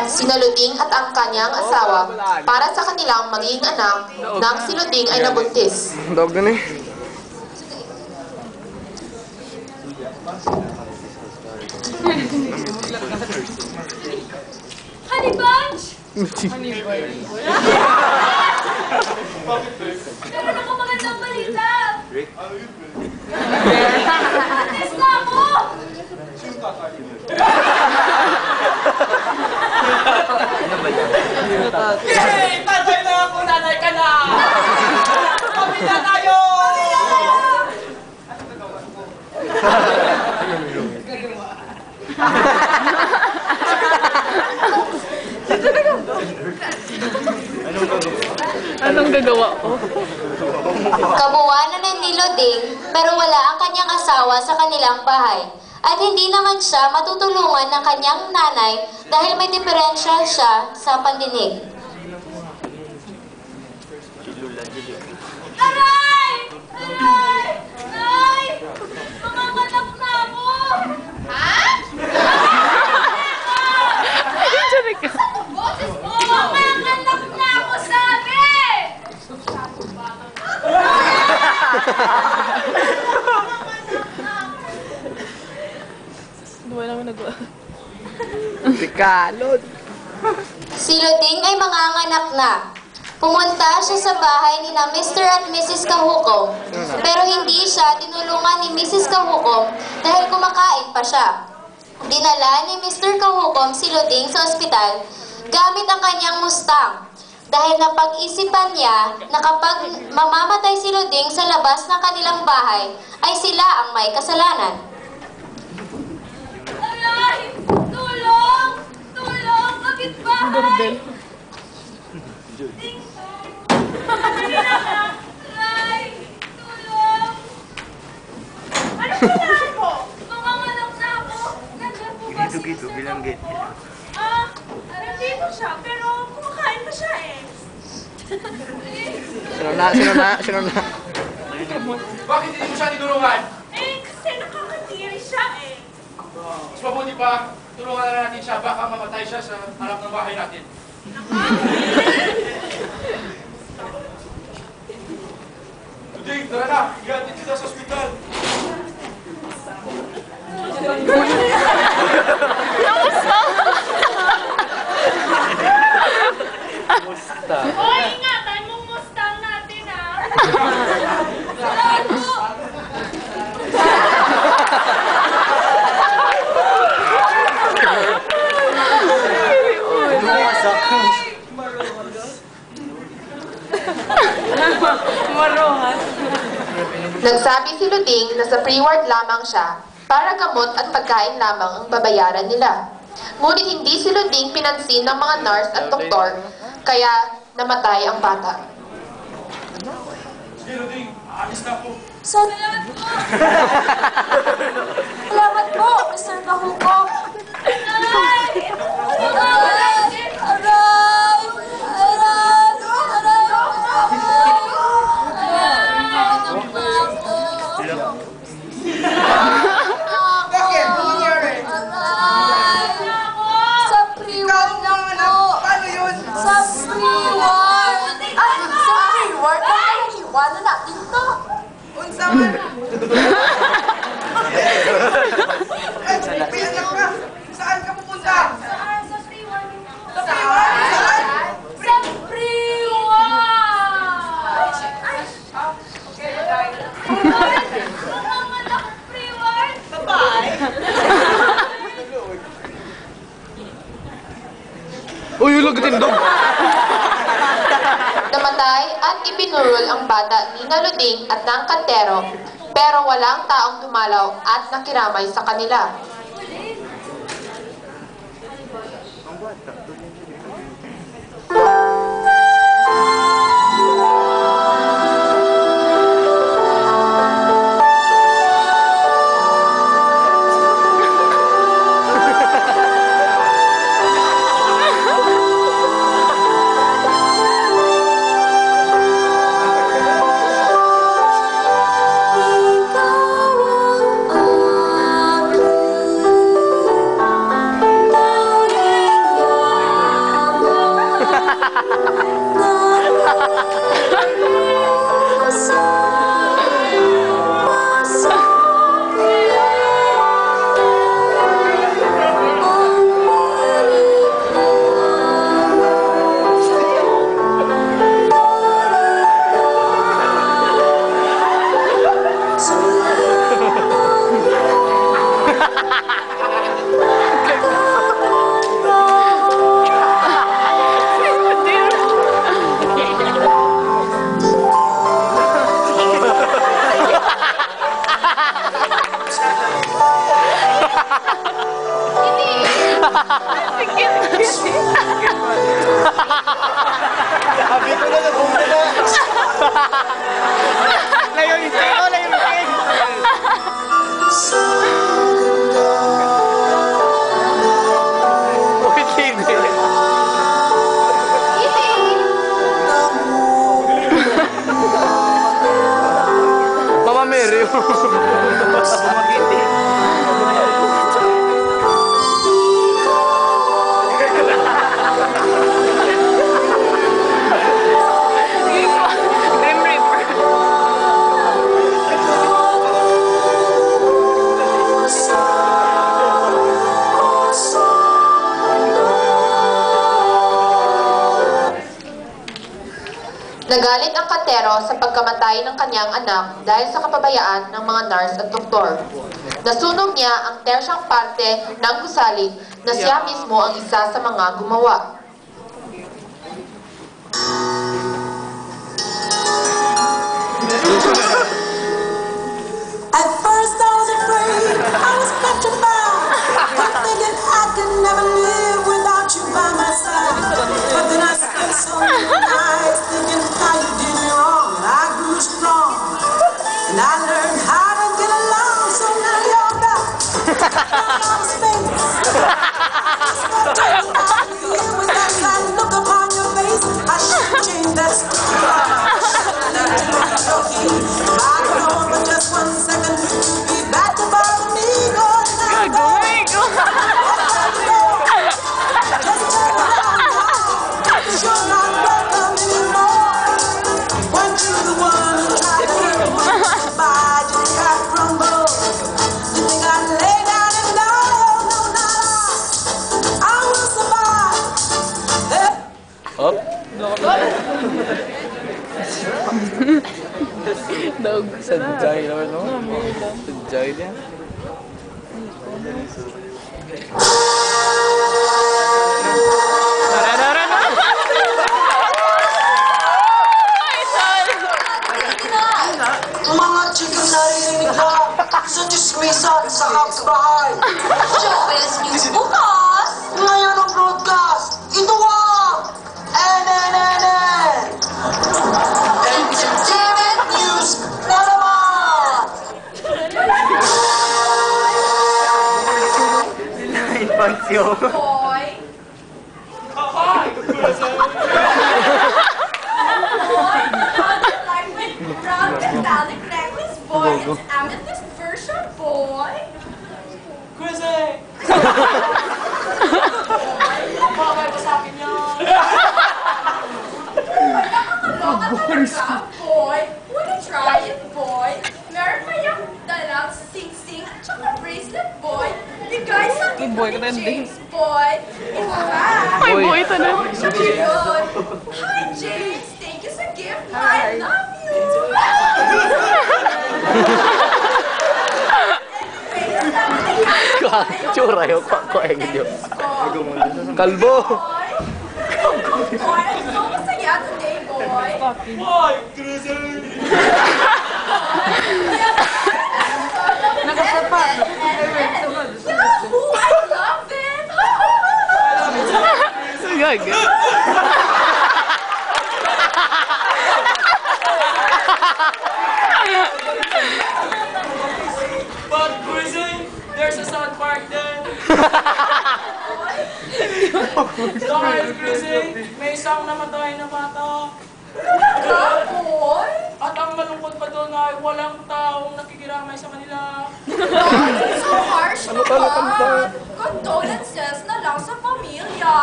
sina Luding at ang kanyang asawa para sa kanilang magiging anak nang si Luding ay nabuntis. Dog na eh. Honey Bunch! Meron ako magandang balita! Atis na ako! Yay! Tatay na ako! Nanay ka na! Pamilya tayo! Anong gagawa ko? Kabuuanan ni Luding, pero wala ang kanyang asawa sa kanilang bahay. At hindi naman siya matutulungan ng kanyang nanay dahil may diferensya siya sa pandinig. Aray! Aray! Nay! Manganganak na ako! Ha? Boses mo! Manganganak na ako, sabi! Pikalod. Si Luding ay manganganak na. Pumunta siya sa bahay ni na Mr. at Mrs. Kahukom, pero hindi siya tinulungan ni Mrs. Kahukom dahil kumakain pa siya. Dinala ni Mr. Kahukom si Luding sa ospital gamit ang kanyang Mustang dahil napag-isipan niya na kapag mamamatay si Luding sa labas ng kanilang bahay ay sila ang may kasalanan. Aray! Tulong! Tulong! Bakit bahay? Aray! Tulong! Ano kailangan mo? Manganganak na ako. Nandiyan po ba si Mr. Kahukom? Nandito siya, pero kumakain pa siya eh. Sino na? Bakit hindi mo siya tinulungan? Eh, kasi nakakatiri siya eh. Mas mabuti pa, tulungan na natin siya. Baka mamatay siya sa harap ng bahay natin. Luding, tara na! Ihatid kita sa ospital! Hoy, ingatan mong Mustang natin ah! Salamat po! Nagsabi si Luding na sa pre-ward lamang siya para gamot at pagkain lamang ang babayaran nila. Ngunit hindi si Luding pinansin ng mga nurse at doktor, kaya namatay ang bata. Sige, Luding, aalis na po. Salamat po! Salamat po, Mr. Kahukom! Aray! Aray! Aray! Bakit? Ano nangyari? Sa pre-ward lang po! Paano yun? Sa pre-ward! Ay! Sa pre-ward? Ay! Iwanan natin to! Unsa man? Piyak ka! Saan ka pupunta? Saan? Sa pre-ward? Sa pre-ward? Saan? Sa pre-ward! Ay! Okay, bye. Manganganak ang pre-ward! Bye! Uy, ulog tindog. Namatay at ibinurol ang bata ni Luding at ng kantero, pero walang taong dumalaw at nakiramay sa kanila. Nagalit ang kantero sa pagkamatay ng kanyang anak dahil sa kapabayaan ng mga nurse at doktor. Nasunog niya ang tersyang parte ng gusali na siya mismo ang isa sa mga gumawa. At first I was afraid, I was petrified, kept thinking I could never live without you by my side. But then I spent so many nights thinking how you did me wrong, and I grew strong, and I learned how to get along. So now you're back, now space. With that sad look upon your face, I should change that story. I could hold for just 1 second to be back to bother me. Go now. You're not welcome anymore. Weren't you the one who tried to hurt me? Goodbye, just got crumbled. You think I'd lay down and die? Oh no, not I. I will survive. Up. Dog. Sadyay naman, no? Sadyay niya. Mga chicken naririnig na sa chismisan sa kapitbahay. Showbiz News bukas! Ngayon ang broadcast, ito ang NNNN! Entertainment News na naman! Pansyo. Boy. Like my brown metallic necklace, boy. It's amethyst version, boy. Chrissy! Bakit ba sa akin yan? Nakakaloka talaga, boy. Wanna try it, boy? Meron pa yung dalang sing-sing at saka bracelet, boy. Bigay sa akin boy, ni katandi. James, boy. In fact, Ay, boy, ito na. sabi yun. Hi, James. Thank you sa gift. I love you. Tsura yun. Kuengin yun. Kalbo. Boy, I'm so masaya today, boy. Boy, Chrissy! Yahoo! I love it! Gaga. But Chrissy, there's a South Park then. Dahil Chrissy, may isang namatay na bata. Talaga, boy? At ang malungkot pa doon ay walang taong nakikiramay sa kanila. So harsh naman. Condolences na lang sa pamilya.